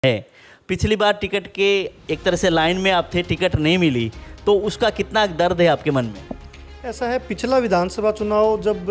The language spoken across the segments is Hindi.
है। पिछली बार टिकट के एक तरह से लाइन में आप थे, टिकट नहीं मिली, तो उसका कितना दर्द है आपके मन में? ऐसा है, पिछला विधानसभा चुनाव जब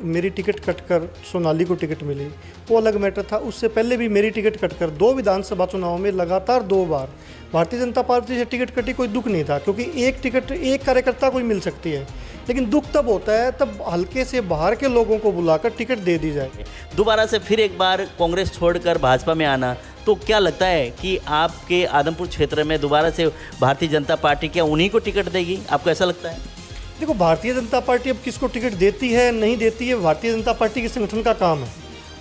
मेरी टिकट कटकर सोनाली को टिकट मिली वो अलग मैटर था। उससे पहले भी मेरी टिकट कटकर 2 विधानसभा चुनाव में लगातार 2 बार भारतीय जनता पार्टी से टिकट कटी, कोई दुख नहीं था, क्योंकि एक टिकट एक कार्यकर्ता को ही मिल सकती है। लेकिन दुख तब होता है तब हल्के से बाहर के लोगों को बुलाकर टिकट दे दी जाए। दोबारा से फिर एक बार कांग्रेस छोड़कर भाजपा में आना, तो क्या लगता है कि आपके आदमपुर क्षेत्र में दोबारा से भारतीय जनता पार्टी क्या उन्हीं को टिकट देगी? आपको ऐसा लगता है? देखो, भारतीय जनता पार्टी अब किसको टिकट देती है नहीं देती है भारतीय जनता पार्टी के संगठन का काम है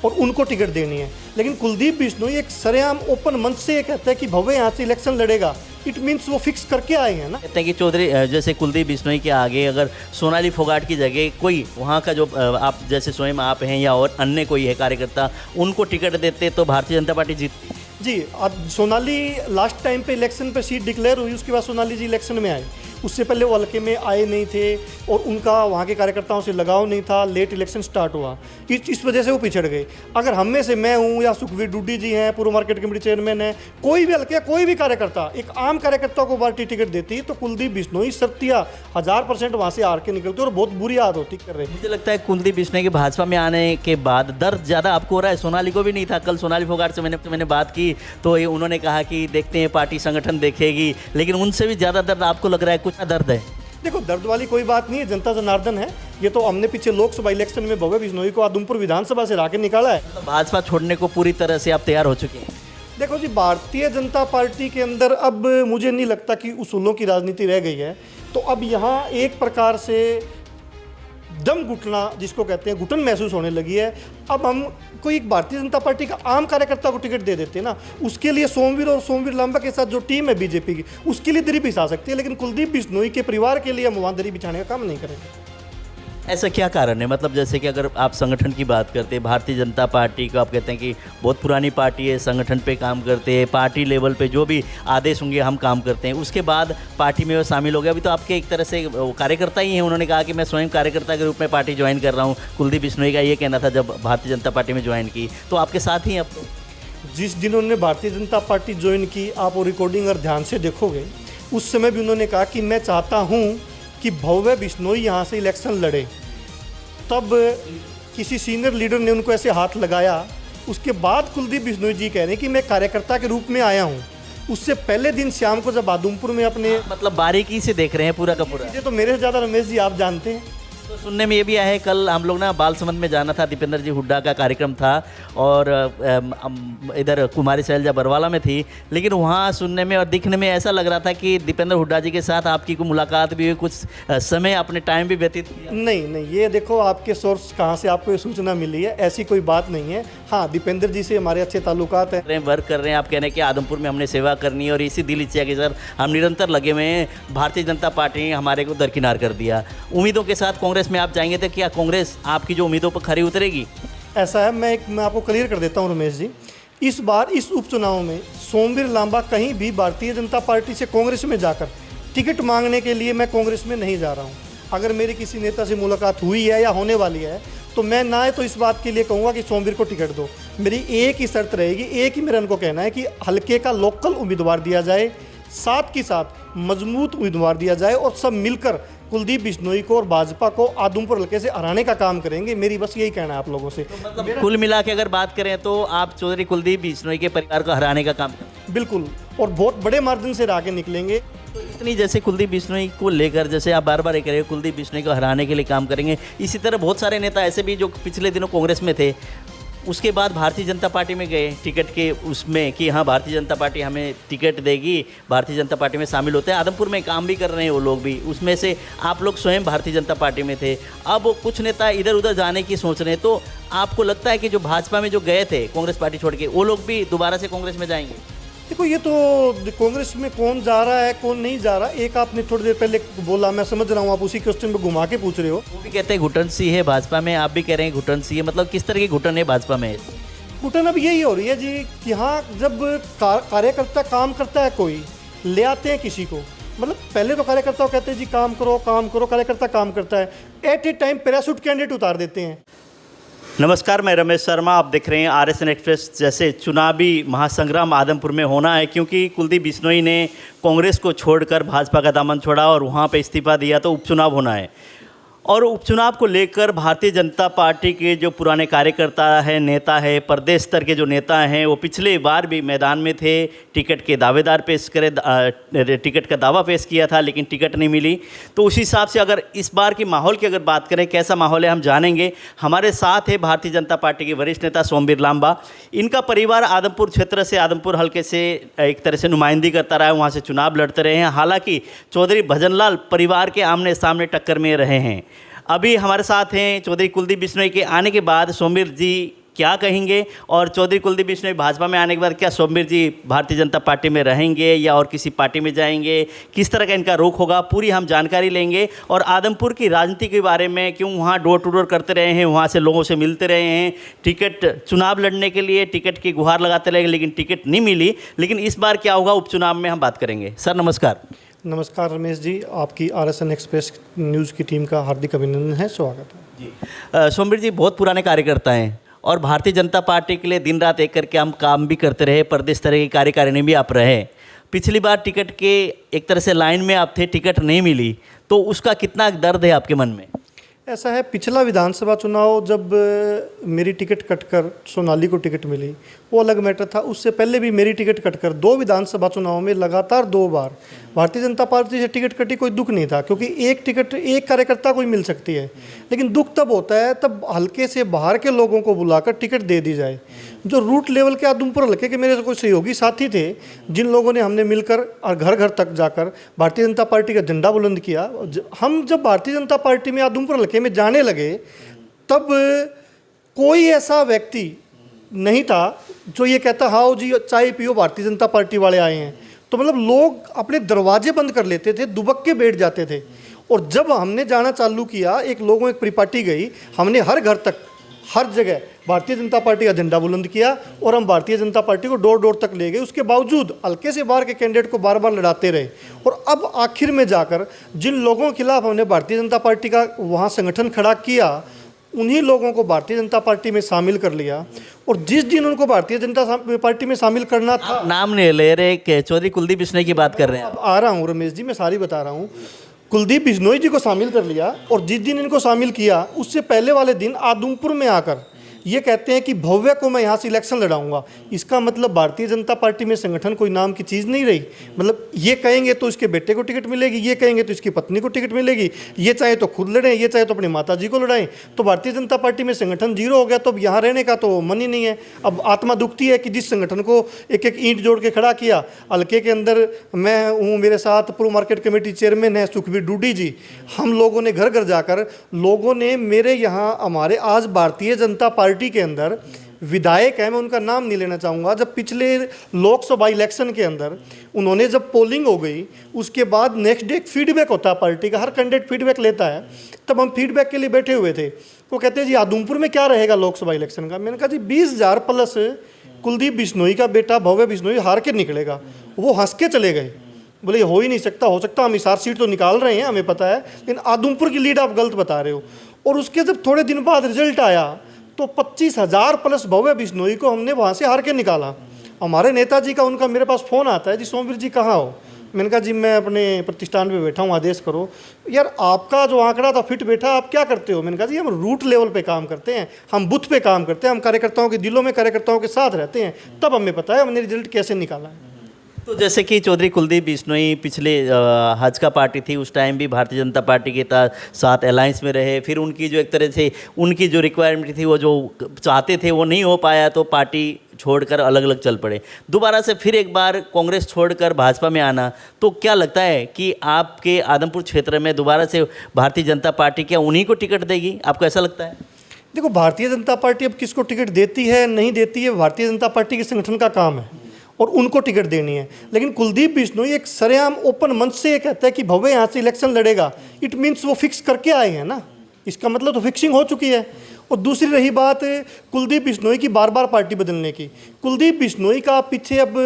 और उनको टिकट देनी है। लेकिन कुलदीप बिश्नोई एक सरेआम ओपन मंच से ये कहता है कि भव्य यहाँ से इलेक्शन लड़ेगा, इट मीन्स वो फिक्स करके आए हैं ना। कहते हैं कि चौधरी जैसे कुलदीप बिश्नोई के आगे अगर सोनाली फोगाट की जगह कोई वहाँ का जो आप जैसे स्वयं आप हैं या और अन्य कोई है कार्यकर्ता, उनको टिकट देते तो भारतीय जनता पार्टी जीतती। जी, अब सोनाली लास्ट टाइम पे इलेक्शन पे सीट डिक्लेयर हुई, उसके बाद सोनाली जी इलेक्शन में आए। उससे पहले वो हल्के में आए नहीं थे और उनका वहाँ के कार्यकर्ताओं से लगाव नहीं था। लेट इलेक्शन स्टार्ट हुआ, इस वजह से वो पिछड़ गए। अगर हम में से मैं हूँ या सुखवीर डूडी जी हैं, पूर्व मार्केट कमेटी चेयरमैन है, कोई भी हल्के कोई भी कार्यकर्ता एक आम कार्यकर्ता को पार्टी टिकट देती तो कुलदीप बिश्नोई सत्या 1000% वहाँ से हार के निकलते और बहुत बुरी आदत कर रहे हैं। मुझे लगता है कुलदीप बिश्नोई के भाजपा में आने के बाद दर्द ज़्यादा आपको हो रहा है। सोनाली को भी नहीं था। कल सोनाली फोगाट से मैंने बात की तो ये उन्होंने कहा कि देखते हैं पार्टी संगठन देखेगी, लेकिन उनसे भी ज़्यादा दर्द आपको लग रहा है। कुछ दर्द है? देखो, दर्द वाली कोई बात नहीं है, जनता जनार्दन है। ये तो हमने पीछे लोकसभा इलेक्शन में भव्य बिश्नोई को आदमपुर विधानसभा से लाके निकाला है। तो भाजपा छोड़ने को पूरी तरह से आप तैयार हो चुके हैं? देखो जी, भारतीय जनता पार्टी के अंदर अब मुझे नहीं लगता कि उसूलों की राजनीति रह गई है। तो अब यहाँ एक प्रकार से दम घुटना जिसको कहते हैं, घुटन महसूस होने लगी है। अब हम कोई एक भारतीय जनता पार्टी का आम कार्यकर्ता को टिकट दे देते हैं ना, उसके लिए सोमवीर और सोमवीर लांबा के साथ जो टीम है बीजेपी की, उसके लिए दरी बिछा सकती है, लेकिन कुलदीप बिश्नोई के परिवार के लिए हम वहाँ दरी बिछाने का काम नहीं करेंगे। ऐसा क्या कारण है? मतलब जैसे कि अगर आप संगठन की बात करते हैं, भारतीय जनता पार्टी को आप कहते हैं कि बहुत पुरानी पार्टी है, संगठन पे काम करते हैं, पार्टी लेवल पे जो भी आदेश होंगे हम काम करते हैं, उसके बाद पार्टी में वो शामिल हो गया। अभी तो आपके एक तरह से कार्यकर्ता ही हैं। उन्होंने कहा कि मैं स्वयं कार्यकर्ता के रूप में पार्टी ज्वाइन कर रहा हूँ। कुलदीप बिश्नोई का ये कहना था जब भारतीय जनता पार्टी में ज्वाइन की, तो आपके साथ ही अब तो जिस दिन उन्होंने भारतीय जनता पार्टी ज्वाइन की, आप वो रिकॉर्डिंग अगर ध्यान से देखोगे, उस समय भी उन्होंने कहा कि मैं चाहता हूँ कि भव्य बिश्नोई यहाँ से इलेक्शन लड़े। तब किसी सीनियर लीडर ने उनको ऐसे हाथ लगाया। उसके बाद कुलदीप बिश्नोई जी कह रहे हैं कि मैं कार्यकर्ता के रूप में आया हूँ। उससे पहले दिन शाम को जब आदमपुर में अपने मतलब बारीकी से देख रहे हैं पूरा का पूरा। ये तो मेरे से ज़्यादा रमेश जी आप जानते हैं। तो सुनने में ये भी आया है, कल हम लोग ना बालसमंद में जाना था, दीपेंद्र जी हुड्डा का कार्यक्रम था और इधर कुमारी शैलजा बरवाला में थी, लेकिन वहाँ सुनने में और दिखने में ऐसा लग रहा था कि दीपेंद्र हुड्डा जी के साथ आपकी कोई मुलाकात भी हुई, कुछ समय अपने टाइम भी व्यतीत किया। नहीं, ये देखो आपके सोर्स कहाँ से आपको ये सूचना मिली है, ऐसी कोई बात नहीं है। हाँ, दीपेंद्र जी से हमारे अच्छे ताल्लुकात हैं, वर्क कर रहे हैं। आप कह रहे हैं कि आदमपुर में हमने सेवा करनी है और इसी दिल इच्छा के सर हम निरंतर लगे हुए हैं। भारतीय जनता पार्टी ने हमारे को दरकिनार कर दिया। उम्मीदों के साथ कांग्रेस में आप जाएंगे तो क्या कांग्रेस आपकी जो उम्मीदों पर खरी उतरेगी? ऐसा है, मैं आपको क्लियर कर देता हूँ रमेश जी। इस बार इस उपचुनाव में सोमवीर लांबा कहीं भी भारतीय जनता पार्टी से कांग्रेस में जाकर टिकट मांगने के लिए मैं कांग्रेस में नहीं जा रहा हूँ। अगर मेरी किसी नेता से मुलाकात हुई है या होने वाली है तो मैं ना तो इस बात के लिए कहूँगा कि सोमवीर को टिकट दो। मेरी एक ही शर्त रहेगी, एक ही मेरा उनको कहना है कि हल्के का लोकल उम्मीदवार दिया जाए, साथ के साथ मजबूत उम्मीदवार दिया जाए और सब मिलकर कुलदीप बिश्नोई को और भाजपा को आदमपुर हल्के से हराने का काम करेंगे। मेरी बस यही कहना है आप लोगों से। तो मतलब कुल मिला के अगर बात करें तो आप चौधरी कुलदीप बिश्नोई के परिवार को हराने का काम करें? बिल्कुल, और बहुत बड़े मार्जिन से हरा के निकलेंगे। तो इतनी जैसे कुलदीप बिश्नोई को लेकर जैसे आप बार बार ये कह रहे हो कुलदीप बिश्नोई को हराने के लिए काम करेंगे, इसी तरह बहुत सारे नेता ऐसे भी जो पिछले दिनों कांग्रेस में थे, उसके बाद भारतीय जनता पार्टी में गए टिकट के उसमें कि हाँ भारतीय जनता पार्टी हमें टिकट देगी, भारतीय जनता पार्टी में शामिल होते हैं। आदमपुर में काम भी कर रहे हैं वो लोग भी, उसमें से आप लोग स्वयं भारतीय जनता पार्टी में थे। अब कुछ नेता इधर उधर जाने की सोच रहे हैं, तो आपको लगता है कि जो भाजपा में जो गए थे कांग्रेस पार्टी छोड़ के, वो लोग भी दोबारा से कांग्रेस में जाएंगे? देखो, ये तो कांग्रेस में कौन जा रहा है कौन नहीं जा रहा, एक आपने थोड़ी देर पहले बोला, मैं समझ रहा हूँ आप उसी क्वेश्चन पे घुमा के पूछ रहे हो। वो भी कहते हैं घुटन सी है भाजपा में, आप भी कह रहे हैं घुटन सी है। मतलब किस तरह की घुटन है भाजपा में? घुटन अब यही हो रही है जी कि हाँ, जब कार्यकर्ता काम करता है, कोई ले आते हैं किसी को, मतलब पहले तो कार्यकर्ता कहते हैं जी काम करो, कार्यकर्ता काम करता है, at a time parachute candidate उतार देते हैं। नमस्कार, मैं रमेश शर्मा। आप देख रहे हैं RSN एक्सप्रेस। जैसे चुनावी महासंग्राम आदमपुर में होना है, क्योंकि कुलदीप बिश्नोई ने कांग्रेस को छोड़कर भाजपा का दामन छोड़ा और वहां पे इस्तीफा दिया, तो उपचुनाव होना है। और उपचुनाव को लेकर भारतीय जनता पार्टी के जो पुराने कार्यकर्ता है, नेता है, प्रदेश स्तर के जो नेता हैं, वो पिछले बार भी मैदान में थे। टिकट के दावेदार पेश करे, टिकट का दावा पेश किया था, लेकिन टिकट नहीं मिली। तो उस हिसाब से अगर इस बार की माहौल की अगर बात करें, कैसा माहौल है, हम जानेंगे। हमारे साथ है भारतीय जनता पार्टी के वरिष्ठ नेता सोमवीर लांबा। इनका परिवार आदमपुर क्षेत्र से, आदमपुर हल्के से एक तरह से नुमाइंदगी करता रहा है, वहाँ से चुनाव लड़ते रहे हैं। हालांकि चौधरी भजनलाल परिवार के आमने सामने टक्कर में रहे हैं। अभी हमारे साथ हैं चौधरी कुलदीप बिश्नोई के आने के बाद सोमवीर जी क्या कहेंगे, और चौधरी कुलदीप बिश्नोई भाजपा में आने के बाद क्या सोमवीर जी भारतीय जनता पार्टी में रहेंगे या और किसी पार्टी में जाएंगे, किस तरह का इनका रुख होगा, पूरी हम जानकारी लेंगे। और आदमपुर की राजनीति के बारे में, क्यों वहाँ डोर टू डोर करते रहे हैं, वहाँ से लोगों से मिलते रहे हैं, टिकट चुनाव लड़ने के लिए टिकट की गुहार लगाते रहे, लेकिन टिकट नहीं मिली। लेकिन इस बार क्या होगा उपचुनाव में, हम बात करेंगे। सर नमस्कार। नमस्कार रमेश जी, आपकी RSN एक्सप्रेस न्यूज़ की टीम का हार्दिक अभिनंदन है, स्वागत है जी। सोमवीर जी बहुत पुराने कार्यकर्ता हैं और भारतीय जनता पार्टी के लिए दिन रात एक करके हम काम भी करते रहे, प्रदेश स्तर की कार्यकारिणी भी आप रहे। पिछली बार टिकट के एक तरह से लाइन में आप थे, टिकट नहीं मिली, तो उसका कितना दर्द है आपके मन में? ऐसा है, पिछला विधानसभा चुनाव जब मेरी टिकट कटकर सोनाली को टिकट मिली, वो अलग मैटर था। उससे पहले भी मेरी टिकट कटकर 2 विधानसभा चुनाव में लगातार 2 बार भारतीय जनता पार्टी से टिकट कटी, कोई दुख नहीं था, क्योंकि एक टिकट एक कार्यकर्ता को ही मिल सकती है। लेकिन दुख तब होता है तब हल्के से बाहर के लोगों को बुलाकर टिकट दे दी जाए। जो रूट लेवल के आदमपुर हल्के के मेरे कोई सहयोगी साथी थे, जिन लोगों ने हमने मिलकर और घर घर तक जाकर भारतीय जनता पार्टी का झंडा बुलंद किया। हम जब भारतीय जनता पार्टी में आदमपुर हल्के में जाने लगे, तब कोई ऐसा व्यक्ति नहीं था जो ये कहता हाँ जी चाय पियो, भारतीय जनता पार्टी वाले आए हैं। तो मतलब लोग अपने दरवाजे बंद कर लेते थे, दुबक के बैठ जाते थे। और जब हमने जाना चालू किया, एक लोगों एक परिपाटी गई, हमने हर घर तक, हर जगह भारतीय जनता पार्टी का झंडा बुलंद किया और हम भारतीय जनता पार्टी को डोर डोर तक ले गए। उसके बावजूद हल्के से बाहर के कैंडिडेट को बार बार लड़ाते रहे। और अब आखिर में जाकर जिन लोगों के खिलाफ हमने भारतीय जनता पार्टी का वहाँ संगठन खड़ा किया, उन्हीं लोगों को भारतीय जनता पार्टी में शामिल कर लिया। और जिस दिन उनको भारतीय जनता पार्टी में शामिल करना था, नाम नहीं ले रहे, चौधरी कुलदीप बिश्नोई की बात कर रहे हैं। अब आ रहा हूँ रमेश जी, मैं सारी बता रहा हूँ। कुलदीप बिश्नोई जी को शामिल कर लिया, और जिस दिन इनको शामिल किया उससे पहले वाले दिन आदमपुर में आकर ये कहते हैं कि भव्य को मैं यहाँ से इलेक्शन लड़ाऊंगा। इसका मतलब भारतीय जनता पार्टी में संगठन कोई नाम की चीज़ नहीं रही। मतलब ये कहेंगे तो इसके बेटे को टिकट मिलेगी, ये कहेंगे तो इसकी पत्नी को टिकट मिलेगी, ये चाहे तो खुद लड़ें, ये चाहे तो अपनी माता जी को लड़ाएं। तो भारतीय जनता पार्टी में संगठन जीरो हो गया। तो अब यहाँ रहने का तो मन ही नहीं है। अब आत्मा दुखती है कि जिस संगठन को एक एक ईंट जोड़ के खड़ा किया, हल्के के अंदर मैं हूँ, मेरे साथ पूर्व मार्केट कमेटी चेयरमैन है सुखबीर डूडी जी, हम लोगों ने घर घर जाकर लोगों ने मेरे यहाँ, हमारे आज भारतीय जनता पार्टी के अंदर विधायक है, मैं उनका नाम नहीं लेना चाहूँगा, जब पिछले लोकसभा इलेक्शन के अंदर उन्होंने जब पोलिंग हो गई, उसके बाद नेक्स्ट डे फीडबैक होता है पार्टी का, हर कैंडिडेट फीडबैक लेता है। तब हम फीडबैक के लिए बैठे हुए थे। वो कहते हैं जी आदमपुर में क्या रहेगा लोकसभा इलेक्शन का। मैंने कहा जी 20,000 प्लस कुलदीप बिश्नोई का बेटा भव्य बिश्नोई हार के निकलेगा। वो हंस के चले गए, बोले हो ही नहीं सकता, हो सकता हम हिसार सीट तो निकाल रहे हैं, हमें पता है, लेकिन आदमपुर की लीड आप गलत बता रहे हो। और उसके जब थोड़े दिन बाद रिजल्ट आया तो 25,000 प्लस भव्य बिश्नोई को हमने वहाँ से हार के निकाला। हमारे नेताजी का, उनका मेरे पास फ़ोन आता है, जी सोमवीर जी कहाँ हो। मैंने कहा जी मैं अपने प्रतिष्ठान पे बैठा हूँ, आदेश करो। यार आपका जो आंकड़ा था फिट बैठा, आप क्या करते हो। मैंने कहा जी हम रूट लेवल पे काम करते हैं, हम बूथ पे काम करते हैं, हम कार्यकर्ताओं के दिलों में, कार्यकर्ताओं के साथ रहते हैं, तब हमें पता है हमने रिजल्ट कैसे निकाला है। तो जैसे कि चौधरी कुलदीप बिश्नोई पिछले भाजपा पार्टी थी, उस टाइम भी भारतीय जनता पार्टी के साथ अलायंस में रहे। फिर उनकी जो एक तरह से उनकी जो रिक्वायरमेंट थी, वो जो चाहते थे वो नहीं हो पाया, तो पार्टी छोड़कर अलग अलग चल पड़े। दोबारा से फिर एक बार कांग्रेस छोड़कर भाजपा में आना, तो क्या लगता है कि आपके आदमपुर क्षेत्र में दोबारा से भारतीय जनता पार्टी क्या उन्हीं को टिकट देगी, आपको ऐसा लगता है? देखो, भारतीय जनता पार्टी अब किसको टिकट देती है नहीं देती है, भारतीय जनता पार्टी के संगठन का काम है और उनको टिकट देनी है। लेकिन कुलदीप बिश्नोई एक सरेआम ओपन मंच से ये कहता है कि भव्य यहाँ से इलेक्शन लड़ेगा, इट मीन्स वो फिक्स करके आए हैं ना, इसका मतलब तो फिक्सिंग हो चुकी है। और दूसरी रही बात कुलदीप बिश्नोई की बार बार पार्टी बदलने की, कुलदीप बिश्नोई का पीछे अब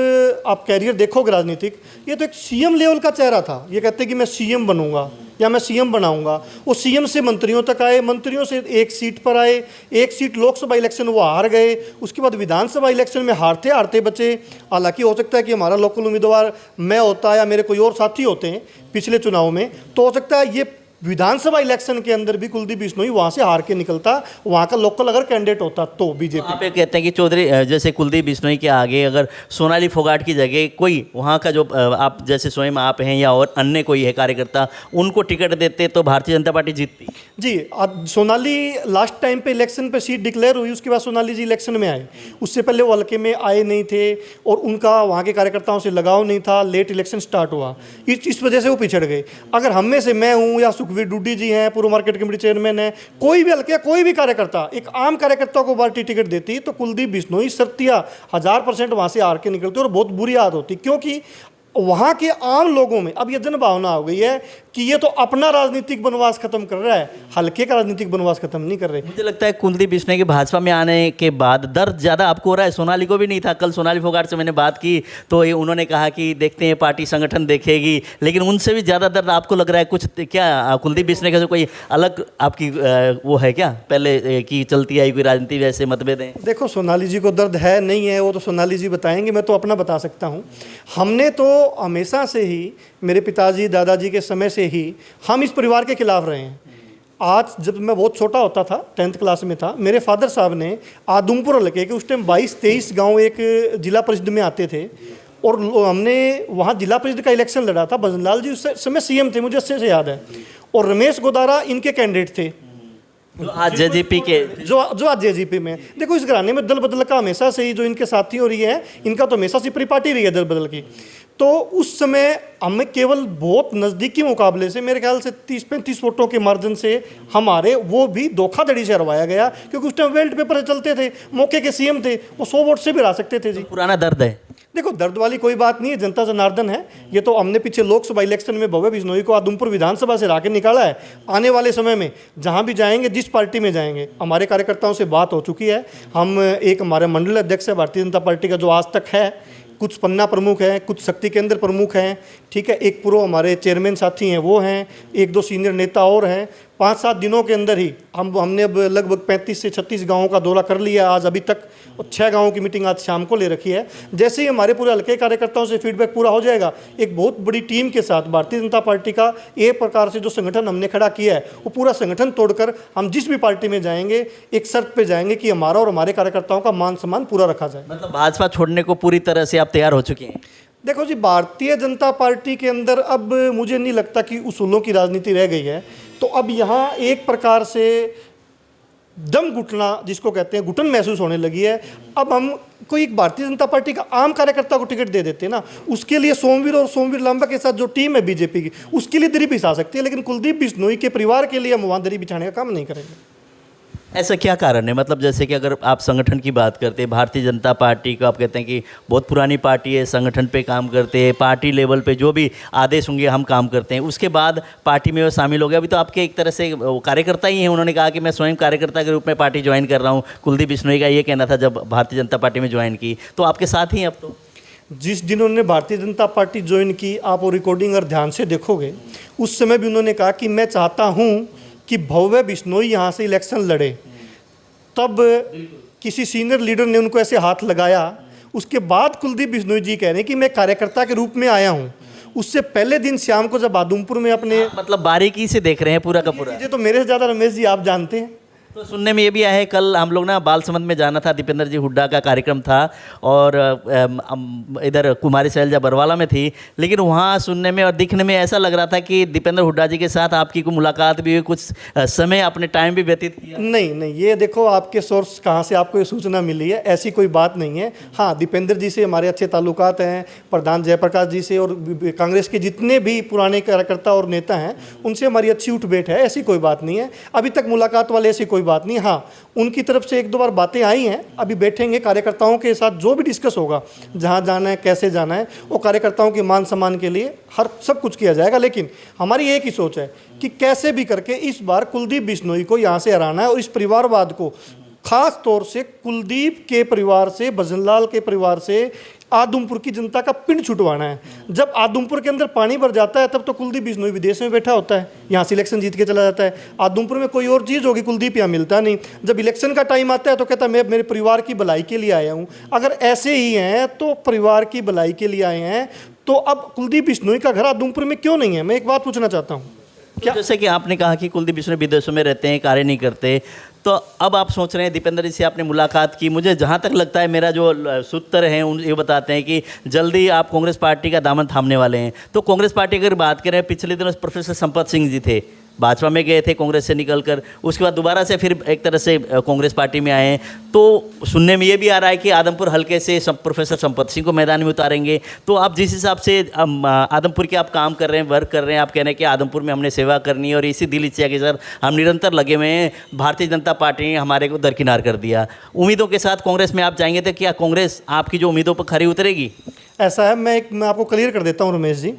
आप कैरियर देखोगे राजनीतिक, ये तो एक सीएम लेवल का चेहरा था। ये कहते हैं कि मैं सीएम बनूंगा, या मैं सीएम बनाऊंगा। वो सीएम से मंत्रियों तक आए, मंत्रियों से एक सीट पर आए, एक सीट लोकसभा इलेक्शन वो हार गए, उसके बाद विधानसभा इलेक्शन में हारते हारते बचे। हालांकि हो सकता है कि हमारा लोकल उम्मीदवार मैं होता या मेरे कोई और साथी होते हैं पिछले चुनाव में, तो हो सकता है ये विधानसभा इलेक्शन के अंदर भी कुलदीप बिश्नोई वहाँ से हार के निकलता, वहाँ का लोकल अगर कैंडिडेट होता तो बीजेपी। आप ये कहते हैं कि चौधरी जैसे कुलदीप बिश्नोई के आगे अगर सोनाली फोगाट की जगह कोई वहाँ का जो आप जैसे स्वयं आप हैं या और अन्य कोई है कार्यकर्ता, उनको टिकट देते तो भारतीय जनता पार्टी जीतती? जी, अब सोनाली लास्ट टाइम पे इलेक्शन पे सीट डिक्लेयर हुई, उसके बाद सोनाली जी इलेक्शन में आए। उससे पहले वो हल्के में आए नहीं थे और उनका वहाँ के कार्यकर्ताओं से लगाव नहीं था, लेट इलेक्शन स्टार्ट हुआ, इस वजह से वो पिछड़ गए। अगर हम में से मैं हूँ या सुखवीर डूडी जी हैं, पूर्व मार्केट कमेटी चेयरमैन है, कोई भी हल्के कोई भी कार्यकर्ता एक आम कार्यकर्ता को पार्टी टिकट देती तो कुलदीप बिश्नोई शर्तिया 1000% वहाँ से हार के निकलते और बहुत बुरी आदत होती, क्योंकि वहाँ के आम लोगों में अब ये जन भावना हो गई है कि ये तो अपना राजनीतिक वनवास खत्म कर रहा है, हल्के का राजनीतिक वनवास खत्म नहीं कर रहे। मुझे लगता है कुलदीप बिश्नोई के भाजपा में आने के बाद दर्द ज़्यादा आपको हो रहा है, सोनाली को भी नहीं था। कल सोनाली फोगाट से मैंने बात की तो ये उन्होंने कहा कि देखते हैं पार्टी संगठन देखेगी, लेकिन उनसे भी ज़्यादा दर्द आपको लग रहा है कुछ? क्या कुलदीप बिश्नोई का कोई अलग आपकी वो है क्या पहले की चलती आई कोई राजनीति वैसे मतभेद हैं? देखो, सोनाली जी को दर्द है नहीं है वो तो सोनाली जी बताएंगे, मैं तो अपना बता सकता हूँ। हमने तो हमेशा से ही, मेरे पिताजी दादाजी के समय से ही हम इस परिवार के खिलाफ रहे हैं। आज जब मैं बहुत छोटा होता था, 10th क्लास में था, मेरे फादर साहब ने आदमपुर हल्के के उस टाइम 22-23 गांव एक जिला परिषद में आते थे और हमने वहाँ जिला परिषद का इलेक्शन लड़ा था। भजनलाल जी उस समय सीएम थे, मुझे अच्छे से याद है, और रमेश गोदारा इनके कैंडिडेट थे जो आज जेजेपी के जो आज जेजेपी में। देखो, इस घराने में दल बदल का हमेशा से ही, जो इनके साथी हो रही है, इनका तो हमेशा से परिपाटी रही है दल बदल की। तो उस समय हमें केवल बहुत नज़दीकी मुकाबले से, मेरे ख्याल से 30-35 वोटों के मार्जिन से हमारे, वो भी धोखाधड़ी से हरवाया गया, क्योंकि उस टाइम वेल्ट पेपर चलते थे, मौके के सीएम थे, वो 100 वोट से भी हरा सकते थे। जी, पुराना दर्द है। देखो, दर्द वाली कोई बात नहीं है, जनता जनार्दन है। ये तो हमने पीछे लोकसभा इलेक्शन में भव्य बिश्नोई को आदमपुर विधानसभा से राके निकाला है। आने वाले समय में जहां भी जाएंगे, जिस पार्टी में जाएंगे, हमारे कार्यकर्ताओं से बात हो चुकी है। हम एक, हमारे मंडल अध्यक्ष है भारतीय जनता पार्टी का जो आज तक है, कुछ पन्ना प्रमुख हैं, कुछ शक्ति केंद्र प्रमुख हैं, ठीक है, एक पूर्व हमारे चेयरमैन साथी हैं वो हैं, 1-2 सीनियर नेता और हैं। 5-7 दिनों के अंदर ही हमने अब लगभग 35 से 36 गाँवों का दौरा कर लिया आज अभी तक, और 6 गाँवों की मीटिंग आज शाम को ले रखी है। जैसे ही हमारे पूरे हल्के कार्यकर्ताओं से फीडबैक पूरा हो जाएगा, एक बहुत बड़ी टीम के साथ भारतीय जनता पार्टी का एक प्रकार से जो संगठन हमने खड़ा किया है, वो पूरा संगठन तोड़कर हम जिस भी पार्टी में जाएंगे एक शर्त पे जाएंगे कि हमारा और हमारे कार्यकर्ताओं का मान सम्मान पूरा रखा जाए। मतलब भाजपा छोड़ने को पूरी तरह से आप तैयार हो चुके हैं? देखो जी, भारतीय जनता पार्टी के अंदर अब मुझे नहीं लगता कि उसूलों की राजनीति रह गई है। तो अब यहाँ एक प्रकार से दम घुटना जिसको कहते हैं, घुटन महसूस होने लगी है। अब हम कोई एक भारतीय जनता पार्टी का आम कार्यकर्ता को टिकट दे देते हैं ना, उसके लिए सोमवीर और सोमवीर लांबा के साथ जो टीम है बीजेपी की, उसके लिए दरी बिछा सकती है, लेकिन कुलदीप बिश्नोई के परिवार के लिए हम वहाँ दरी बिछाने का काम नहीं करेंगे। ऐसा क्या कारण है? मतलब जैसे कि अगर आप संगठन की बात करते हैं, भारतीय जनता पार्टी को आप कहते हैं कि बहुत पुरानी पार्टी है, संगठन पे काम करते हैं, पार्टी लेवल पे जो भी आदेश होंगे हम काम करते हैं, उसके बाद पार्टी में वो शामिल हो गया। अभी तो आपके एक तरह से वो कार्यकर्ता ही हैं। उन्होंने कहा कि मैं स्वयं कार्यकर्ता के रूप में पार्टी ज्वाइन कर रहा हूँ। कुलदीप बिश्नोई का ये कहना था जब भारतीय जनता पार्टी में ज्वाइन की, तो आपके साथ ही हैं अब तो? जिस दिन उन्होंने भारतीय जनता पार्टी ज्वाइन की, आप वो रिकॉर्डिंग अगर ध्यान से देखोगे, उस समय भी उन्होंने कहा कि मैं चाहता हूँ कि भव्य बिश्नोई यहाँ से इलेक्शन लड़े। तब किसी सीनियर लीडर ने उनको ऐसे हाथ लगाया। उसके बाद कुलदीप बिश्नोई जी कह रहे हैं कि मैं कार्यकर्ता के रूप में आया हूँ। उससे पहले दिन शाम को जब आदमपुर में अपने, मतलब बारीकी से देख रहे हैं पूरा का पूरा? ये तो मेरे से ज़्यादा रमेश जी आप जानते हैं। तो सुनने में ये भी आया है, कल हम लोग ना बालसमंद में जाना था, दीपेंद्र जी हुड्डा का कार्यक्रम था और इधर कुमारी शैलजा बरवाला में थी, लेकिन वहाँ सुनने में और दिखने में ऐसा लग रहा था कि दीपेंद्र हुड्डा जी के साथ आपकी कोई मुलाकात भी हुई, कुछ समय अपने टाइम भी व्यतीत किया? नहीं, ये देखो आपके सोर्स कहाँ से आपको ये सूचना मिली है, ऐसी कोई बात नहीं है। हाँ, दीपेंद्र जी से हमारे अच्छे ताल्लुकात हैं, प्रधान जयप्रकाश जी से और कांग्रेस के जितने भी पुराने कार्यकर्ता और नेता हैं उनसे हमारी अच्छी उठ बैठ है, ऐसी कोई बात नहीं है। अभी तक मुलाकात वाले ऐसी कोई बात नहीं। हाँ, उनकी तरफ से 1-2 बार बातें आई हैं, अभी बैठेंगे कार्यकर्ताओं के साथ, जो भी डिस्कस होगा, जहाँ जाना है, कैसे जाना है, वो कार्यकर्ताओं के मान सम्मान के लिए हर सब कुछ किया जाएगा। लेकिन हमारी एक ही सोच है कि कैसे भी करके इस बार कुलदीप बिश्नोई को यहाँ से हराना है और इस परिवारवाद को, खास तौर से कुलदीप के परिवार से, भजनलाल के परिवार से आदमपुर की जनता का पिंड छुटवाना है। जब आदमपुर के अंदर पानी भर जाता है तब तो कुलदीप बिश्नोई विदेश में बैठा होता है, यहाँ से इलेक्शन जीत के चला जाता है। आदमपुर में कोई और चीज़ होगी, कुलदीप यहाँ मिलता नहीं। जब इलेक्शन का टाइम आता है तो कहता है मैं मेरे परिवार की भलाई के लिए आया हूँ। अगर ऐसे ही हैं तो परिवार की भलाई के लिए आए हैं, तो अब कुलदीप बिश्नोई का घर आदमपुर में क्यों नहीं है? मैं एक बात पूछना चाहता हूँ। क्या जैसे कि आपने कहा कि कुलदीप बिश्नोई विदेशों में रहते हैं, कार्य नहीं करते, तो अब आप सोच रहे हैं, दीपेंद्र जी से आपने मुलाकात की, मुझे जहाँ तक लगता है मेरा जो सूत्र हैं उन ये बताते हैं कि जल्दी आप कांग्रेस पार्टी का दामन थामने वाले हैं। तो कांग्रेस पार्टी अगर बात करें, पिछले दिनों प्रोफेसर संपत सिंह जी थे, भाजपा में गए थे कांग्रेस से निकलकर, उसके बाद दोबारा से फिर एक तरह से कांग्रेस पार्टी में आए हैं। तो सुनने में ये भी आ रहा है कि आदमपुर हल्के से प्रोफेसर संपत सिंह को मैदान में उतारेंगे। तो आप जिस हिसाब से आदमपुर के आप काम कर रहे हैं, वर्क कर रहे हैं, आप कह रहे हैं कि आदमपुर में हमने सेवा करनी है और इसी दिल इच्छा के सर हम निरंतर लगे हुए हैं, भारतीय जनता पार्टी ने हमारे को दरकिनार कर दिया। उम्मीदों के साथ कांग्रेस में आप जाएंगे तो क्या कांग्रेस आपकी जो उम्मीदों पर खरी उतरेगी? ऐसा है, मैं आपको क्लियर कर देता हूँ रमेश जी।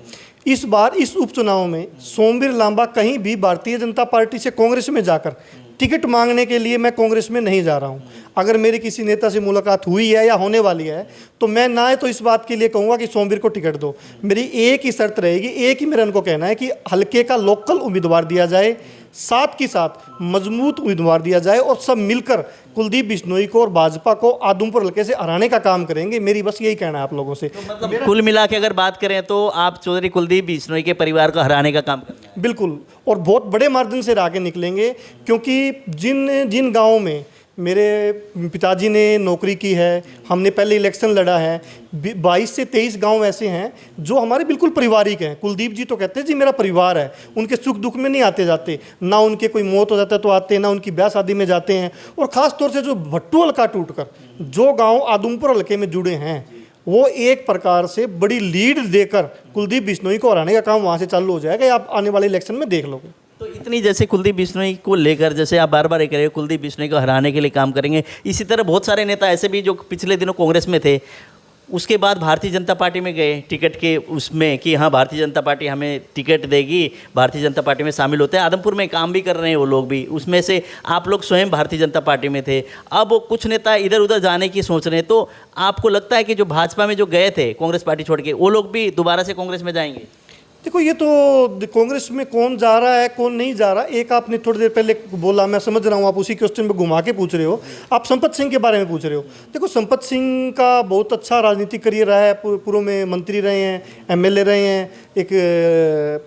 इस बार इस उपचुनाव में सोमवीर लांबा कहीं भी भारतीय जनता पार्टी से कांग्रेस में जाकर टिकट मांगने के लिए मैं कांग्रेस में नहीं जा रहा हूं। अगर मेरी किसी नेता से मुलाकात हुई है या होने वाली है तो मैं ना तो इस बात के लिए कहूँगा कि सोमवीर को टिकट दो। मेरी एक ही शर्त रहेगी, एक ही मेरा उनको कहना है कि हल्के का लोकल उम्मीदवार दिया जाए, साथ के साथ मजबूत उम्मीदवार दिया जाए और सब मिलकर कुलदीप बिश्नोई को और भाजपा को आदमपुर हल्के से हराने का काम करेंगे। मेरी बस यही कहना है आप लोगों से। तो मतलब कुल मिला के अगर बात करें तो आप चौधरी कुलदीप बिश्नोई के परिवार को हराने का काम करना है? बिल्कुल, और बहुत बड़े मार्जिन से हरा के निकलेंगे, क्योंकि जिन गाँवों में मेरे पिताजी ने नौकरी की है, हमने पहले इलेक्शन लड़ा है, 22 से 23 गांव ऐसे हैं जो हमारे बिल्कुल पारिवारिक हैं। कुलदीप जी तो कहते हैं जी मेरा परिवार है, उनके सुख दुख में नहीं आते जाते, ना उनके कोई मौत हो जाता है तो आते, ना उनकी ब्याह शादी में जाते हैं। और ख़ास तौर से जो भट्टू हल्का टूटकर जो गाँव आदमपुर हल्के में जुड़े हैं, वो एक प्रकार से बड़ी लीड देकर कुलदीप बिश्नोई को हराने का काम वहाँ से चालू हो जाएगा। आप आने वाले इलेक्शन में देख लोगे। तो इतनी जैसे कुलदीप बिश्नोई को लेकर जैसे आप बार बार ये कह रहे हो कुलदीप बिश्नोई को हराने के लिए काम करेंगे, इसी तरह बहुत सारे नेता ऐसे भी जो पिछले दिनों कांग्रेस में थे, उसके बाद भारतीय जनता पार्टी में गए टिकट के उसमें कि हाँ भारतीय जनता पार्टी हमें टिकट देगी, भारतीय जनता पार्टी में शामिल होते हैं, आदमपुर में काम भी कर रहे हैं वो लोग भी, उसमें से आप लोग स्वयं भारतीय जनता पार्टी में थे। अब कुछ नेता इधर उधर जाने की सोच रहे हैं, तो आपको लगता है कि जो भाजपा में जो गए थे कांग्रेस पार्टी छोड़ के, वो लोग भी दोबारा से कांग्रेस में जाएंगे? देखो, ये तो कांग्रेस में कौन जा रहा है कौन नहीं जा रहा, एक आपने थोड़ी देर पहले बोला, मैं समझ रहा हूँ आप उसी क्वेश्चन में घुमा के पूछ रहे हो। आप संपत सिंह के बारे में पूछ रहे हो। देखो, संपत सिंह का बहुत अच्छा राजनीतिक करियर रहा है, पूर्व में मंत्री रहे हैं, एमएलए रहे हैं, एक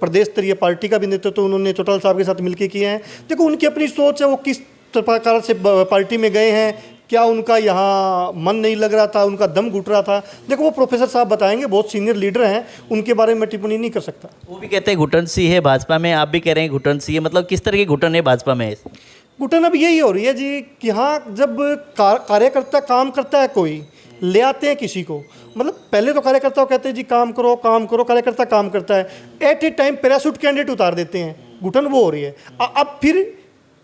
प्रदेश स्तरीय पार्टी का भी नेतृत्व उन्होंने चौटाला साहब के साथ मिलकर किया है। देखो, उनकी अपनी सोच है, वो किस प्रकार से पार्टी में गए हैं, क्या उनका यहाँ मन नहीं लग रहा था, उनका दम घुट रहा था, देखो वो प्रोफेसर साहब बताएंगे, बहुत सीनियर लीडर हैं, उनके बारे में टिप्पणी नहीं कर सकता। वो भी कहते हैं घुटन सी है भाजपा में, आप भी कह रहे हैं घुटन सी है, मतलब किस तरह की घुटन है भाजपा में? घुटन अब यही हो रही है जी कि हाँ, जब कार्यकर्ता काम करता है, कोई ले आते हैं किसी को, मतलब पहले तो कार्यकर्ता कहते हैं जी काम करो काम करो, कार्यकर्ता काम करता है, at a time parachute candidate उतार देते हैं, घुटन वो हो रही है। अब फिर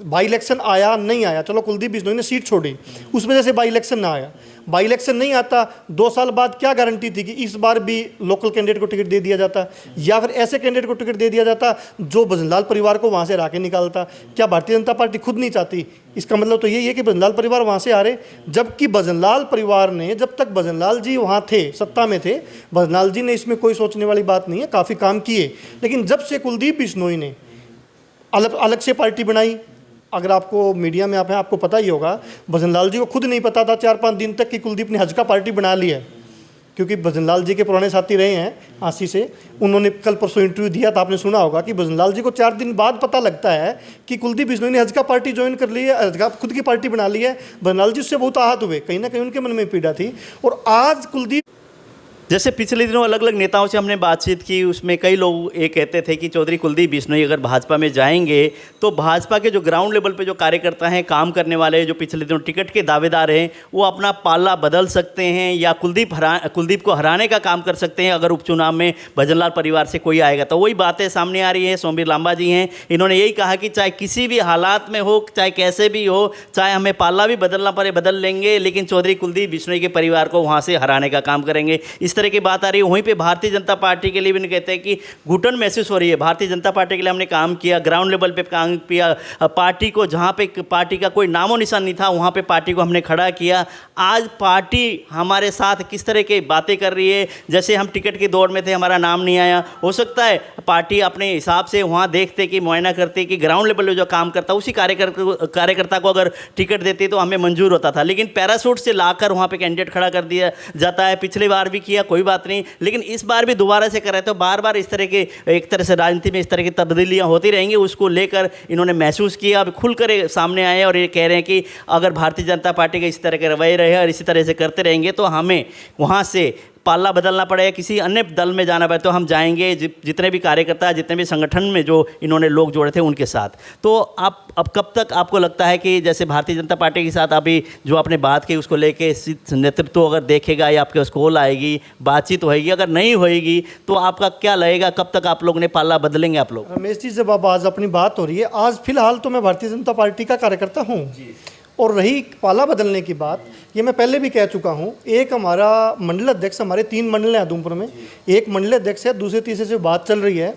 बाई इलेक्शन आया नहीं आया, चलो कुलदीप बिश्नोई ने सीट छोड़ी, उस वजह से बाई इलेक्शन ना आया, बाई इलेक्शन नहीं आता, 2 साल बाद क्या गारंटी थी कि इस बार भी लोकल कैंडिडेट को टिकट दे दिया जाता, या फिर ऐसे कैंडिडेट को टिकट दे दिया जाता जो भजनलाल परिवार को वहाँ से हरा के निकालता? क्या भारतीय जनता पार्टी खुद नहीं चाहती? इसका मतलब तो यही है कि भजनलाल परिवार वहाँ से हारे, जबकि भजनलाल परिवार ने, जब तक भजनलाल जी वहाँ थे, सत्ता में थे, भजनलाल जी ने इसमें कोई सोचने वाली बात नहीं है, काफ़ी काम किए। लेकिन जब से कुलदीप बिश्नोई ने अलग से पार्टी बनाई, अगर आपको मीडिया में आप हैं आपको पता ही होगा, भजनलाल जी को खुद नहीं पता था 4-5 दिन तक कि कुलदीप ने हज का पार्टी बना ली है, क्योंकि भजनलाल जी के पुराने साथी रहे हैं आशी से। उन्होंने कल परसों इंटरव्यू दिया था, आपने सुना होगा कि भजनलाल जी को 4 दिन बाद पता लगता है कि कुलदीप बिश्नोई ने हज का पार्टी ज्वाइन कर ली है, हज का खुद की पार्टी बना ली है। भजनलाल जी उससे बहुत आहत हुए, कहीं ना कहीं उनके मन में पीड़ा थी। और आज कुलदीप, जैसे पिछले दिनों अलग अलग नेताओं से हमने बातचीत की, उसमें कई लोग ये कहते थे कि चौधरी कुलदीप बिश्नोई अगर भाजपा में जाएंगे तो भाजपा के जो ग्राउंड लेवल पे जो कार्यकर्ता हैं, काम करने वाले, जो पिछले दिनों टिकट के दावेदार हैं, वो अपना पाला बदल सकते हैं या कुलदीप को हराने का काम कर सकते हैं अगर उपचुनाव में भजनलाल परिवार से कोई आएगा। तो वही बातें सामने आ रही हैं। सोमवीर लांबा जी हैं, इन्होंने यही कहा कि चाहे किसी भी हालात में हो, चाहे कैसे भी हो, चाहे हमें पाला भी बदलना पड़े बदल लेंगे, लेकिन चौधरी कुलदीप बिश्नोई के परिवार को वहाँ से हराने का काम करेंगे। इस जिस तरह की बात आ रही है वहीं पे भारतीय जनता पार्टी के लिए भी कहते हैं कि घुटन महसूस हो रही है। भारतीय जनता पार्टी के लिए हमने काम किया, ग्राउंड लेवल पे काम किया, पार्टी को जहाँ पे पार्टी का कोई नामो निशान नहीं था वहाँ पे पार्टी को हमने खड़ा किया। आज पार्टी हमारे साथ किस तरह की बातें कर रही है, जैसे हम टिकट की दौड़ में थे, हमारा नाम नहीं आया। हो सकता है पार्टी अपने हिसाब से वहाँ देखते कि मुआयना करते कि ग्राउंड लेवल पे जो काम करता उसी कार्यकर्ता को अगर टिकट देती तो हमें मंजूर होता था, लेकिन पैरासूट से लाकर वहाँ पे कैंडिडेट खड़ा कर दिया जाता है। पिछली बार भी किया, कोई बात नहीं, लेकिन इस बार भी दोबारा से कर रहे हैं। तो बार बार इस तरह के एक तरह से राजनीति में इस तरह की तब्दीलियाँ होती रहेंगी, उसको लेकर इन्होंने महसूस किया, अब खुलकर सामने आए और ये कह रहे हैं कि अगर भारतीय जनता पार्टी के इस तरह के रवैये रहे और इसी तरह से करते रहेंगे तो हमें वहाँ से पाला बदलना पड़ेगा, किसी अन्य दल में जाना पड़े तो हम जाएंगे, जितने भी कार्यकर्ता, जितने भी संगठन में जो इन्होंने लोग जोड़े थे उनके साथ। तो आप अब कब तक आपको लगता है कि जैसे भारतीय जनता पार्टी के साथ अभी जो आपने बात की उसको लेके नेतृत्व अगर देखेगा या आपके उसको कॉल आएगी, बातचीत होएगी, अगर नहीं होएगी तो आपका क्या लगेगा, कब तक आप लोग ने पाला बदलेंगे आप लोग? रमेश जी, जब अब आज अपनी बात हो रही है, आज फिलहाल तो मैं भारतीय जनता पार्टी का कार्यकर्ता हूँ, और रही पाला बदलने की बात, ये मैं पहले भी कह चुका हूँ। एक हमारा मंडल अध्यक्ष, हमारे 3 मंडल हैं उधमपुर में, एक मंडल अध्यक्ष है, दूसरे तीसरे से बात चल रही है,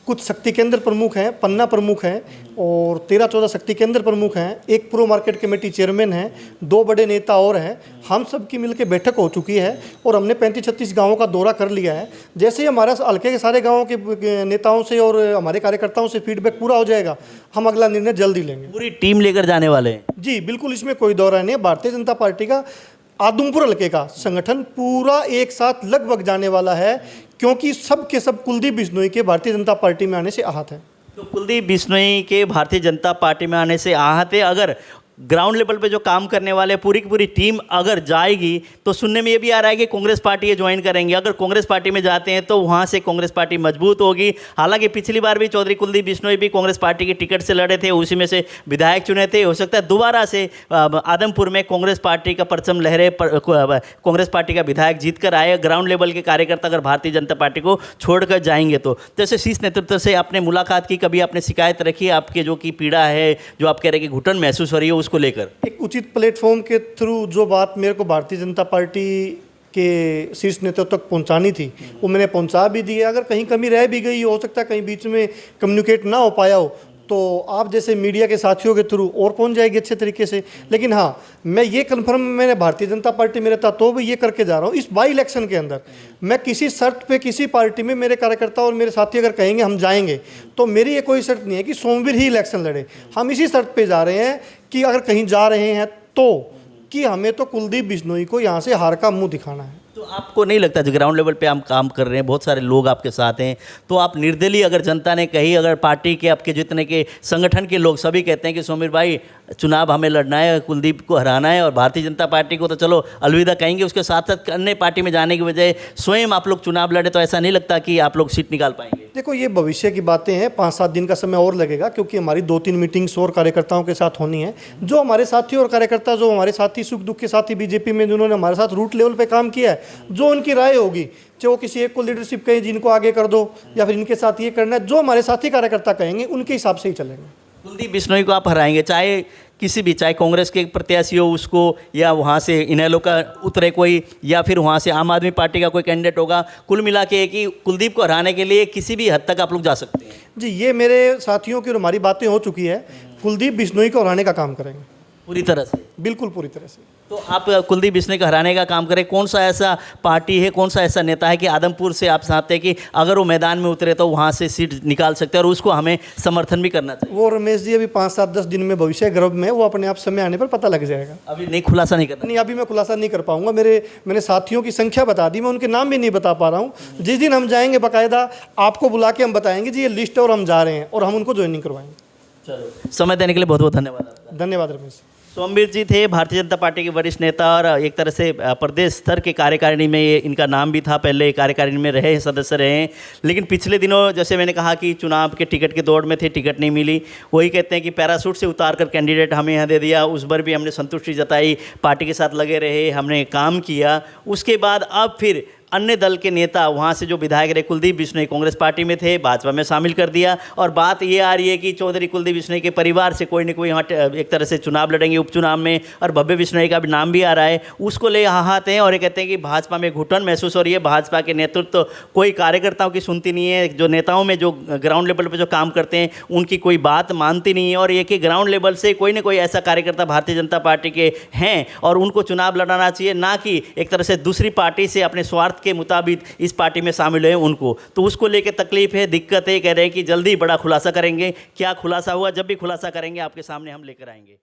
कुछ शक्ति केंद्र प्रमुख हैं, पन्ना प्रमुख हैं और 13-14 शक्ति केंद्र प्रमुख हैं, एक प्रो मार्केट कमेटी चेयरमैन हैं, 2 बड़े नेता और हैं। हम सब की मिलकर बैठक हो चुकी है और हमने 35-36 गाँवों का दौरा कर लिया है। जैसे ही हमारा हल्के के सारे गाँवों के नेताओं से और हमारे कार्यकर्ताओं से फीडबैक पूरा हो जाएगा, हम अगला निर्णय जल्दी लेंगे। पूरी टीम लेकर जाने वाले हैं? जी बिल्कुल, इसमें कोई दौरा नहीं है। भारतीय जनता पार्टी का आदमपुर हल्के का संगठन पूरा एक साथ लगभग जाने वाला है, क्योंकि सब के सब कुलदीप बिश्नोई के भारतीय जनता पार्टी में आने से आहत है। तो कुलदीप बिश्नोई के भारतीय जनता पार्टी में आने से आहत है। अगर ग्राउंड लेवल पे जो काम करने वाले पूरी की पूरी टीम अगर जाएगी तो सुनने में ये भी आ रहा है कि कांग्रेस पार्टी ये ज्वाइन करेंगे। अगर कांग्रेस पार्टी में जाते हैं तो वहाँ से कांग्रेस पार्टी मजबूत होगी। हालांकि पिछली बार भी चौधरी कुलदीप बिश्नोई भी कांग्रेस पार्टी की टिकट से लड़े थे, उसी में से विधायक चुने थे। हो सकता है दोबारा से आदमपुर में कांग्रेस पार्टी का परचम लहरे, कांग्रेस पार्टी का विधायक जीत कर आए। ग्राउंड लेवल के कार्यकर्ता अगर भारतीय जनता पार्टी को छोड़कर जाएंगे तो जैसे शीर्ष नेतृत्व से आपने मुलाकात की, कभी आपने शिकायत रखी आपके जो कि पीड़ा है, जो आप कह रहे हैं कि घुटन महसूस हो रही है, उसको लेकर एक उचित प्लेटफॉर्म के थ्रू जो बात मेरे को भारतीय जनता पार्टी के शीर्ष नेतृत्व तक पहुंचानी थी वो मैंने पहुंचा भी दी है। अगर कहीं कमी रह भी गई, हो सकता है कहीं बीच में कम्युनिकेट ना हो पाया हो, तो आप जैसे मीडिया के साथियों के थ्रू और पहुंच जाएगी अच्छे तरीके से। लेकिन हाँ, मैं ये कन्फर्म, मैंने भारतीय जनता पार्टी में रहता तो भी ये करके जा रहा हूँ, इस बाई इलेक्शन के अंदर मैं किसी शर्त पे किसी पार्टी में मेरे कार्यकर्ता और मेरे साथी अगर कहेंगे हम जाएंगे, तो मेरी ये कोई शर्त नहीं है कि सोमवीर ही इलेक्शन लड़े। हम इसी शर्त पे जा रहे हैं कि अगर कहीं जा रहे हैं तो कि हमें तो कुलदीप बिश्नोई को यहाँ से हार का मुँह दिखाना है। तो आपको नहीं लगता जो ग्राउंड लेवल पे हम काम कर रहे हैं, बहुत सारे लोग आपके साथ हैं, तो आप निर्दलीय, अगर जनता ने कही, अगर पार्टी के आपके जितने के संगठन के लोग सभी कहते हैं कि सोमीर भाई चुनाव हमें लड़ना है, कुलदीप को हराना है, और भारतीय जनता पार्टी को तो चलो अलविदा कहेंगे, उसके साथ साथ अन्य पार्टी में जाने की बजाय स्वयं आप लोग चुनाव लड़े, तो ऐसा नहीं लगता कि आप लोग सीट निकाल पाएंगे? देखो, ये भविष्य की बातें हैं, 5-7 दिन का समय और लगेगा, क्योंकि हमारी 2-3 मीटिंग्स और कार्यकर्ताओं के साथ होनी है। जो हमारे साथी और कार्यकर्ता, जो हमारे साथी सुख दुख के साथी बीजेपी में जिन्होंने हमारे साथ रूट लेवल पे काम किया है, जो उनकी राय होगी, चाहे वो किसी एक को लीडरशिप कहे जिनको आगे कर दो, या फिर इनके साथ ये करना है, जो हमारे साथी कार्यकर्ता कहेंगे उनके हिसाब से ही चलेंगे। कुलदीप बिश्नोई को आप हराएंगे, चाहे किसी भी, चाहे कांग्रेस के प्रत्याशी हो उसको, या वहाँ से इनेलो का उतरे कोई, या फिर वहाँ से आम आदमी पार्टी का कोई कैंडिडेट होगा, कुल मिला के कि कुलदीप को हराने के लिए किसी भी हद तक आप लोग जा सकते हैं? जी, ये मेरे साथियों की और हमारी बातें हो चुकी है, कुलदीप बिश्नोई को हराने का काम करेंगे पूरी तरह से। बिल्कुल पूरी तरह से। तो आप कुलदीप बिश्नोई को हराने का काम करें। कौन सा ऐसा पार्टी है, कौन सा ऐसा नेता है कि आदमपुर से आप चाहते हैं कि अगर वो मैदान में उतरे तो वहाँ से सीट निकाल सकते हैं और उसको हमें समर्थन भी करना चाहिए? वो रमेश जी अभी 5-7-10 दिन में भविष्य गर्भ में, वो अपने आप समय आने पर पता लग जाएगा। अभी नहीं, खुलासा नहीं करना? नहीं, अभी मैं खुलासा नहीं कर पाऊंगा। मैंने साथियों की संख्या बता दी, मैं उनके नाम भी नहीं बता पा रहा हूँ। जिस दिन हम जाएंगे बाकायदा आपको बुला के हम बताएंगे जी ये लिस्ट है और हम जा रहे हैं, और हम उनको ज्वाइनिंग करवाएंगे। चलो, समय देने के लिए बहुत बहुत धन्यवाद। धन्यवाद रमेश। सोमवीर जी थे भारतीय जनता पार्टी के वरिष्ठ नेता और एक तरह से प्रदेश स्तर के कार्यकारिणी में ये इनका नाम भी था, पहले कार्यकारिणी में रहे, सदस्य रहे। लेकिन पिछले दिनों जैसे मैंने कहा कि चुनाव के टिकट की दौड़ में थे, टिकट नहीं मिली। वही कहते हैं कि पैरासूट से उतार कर कैंडिडेट हमें यहाँ दे दिया, उस पर भी हमने संतुष्टि जताई, पार्टी के साथ लगे रहे, हमने काम किया। उसके बाद अब फिर अन्य दल के नेता वहाँ से जो विधायक रहे कुलदीप बिश्नोई कांग्रेस पार्टी में थे, भाजपा में शामिल कर दिया। और बात ये आ रही है कि चौधरी कुलदीप बिश्नोई के परिवार से कोई न कोई यहाँ एक तरह से चुनाव लड़ेंगे उपचुनाव में, और भव्य बिश्नोई का भी नाम भी आ रहा है, उसको ले हाहाते हैं और ये कहते हैं कि भाजपा में घुटन महसूस हो रही है। भाजपा के नेतृत्व कोई कार्यकर्ताओं की सुनती नहीं है, जो नेताओं में जो ग्राउंड लेवल पर जो काम करते हैं उनकी कोई बात मानती नहीं है, और ये कि ग्राउंड लेवल से कोई ना कोई ऐसा कार्यकर्ता भारतीय जनता पार्टी के हैं और उनको चुनाव लड़ाना चाहिए, ना कि एक तरह से दूसरी पार्टी से अपने स्वार्थ के मुताबिक इस पार्टी में शामिल हैं उनको। तो उसको लेकर तकलीफ है, दिक्कत है, कह रहे हैं कि जल्दी बड़ा खुलासा करेंगे। क्या खुलासा हुआ, जब भी खुलासा करेंगे आपके सामने हम लेकर आएंगे।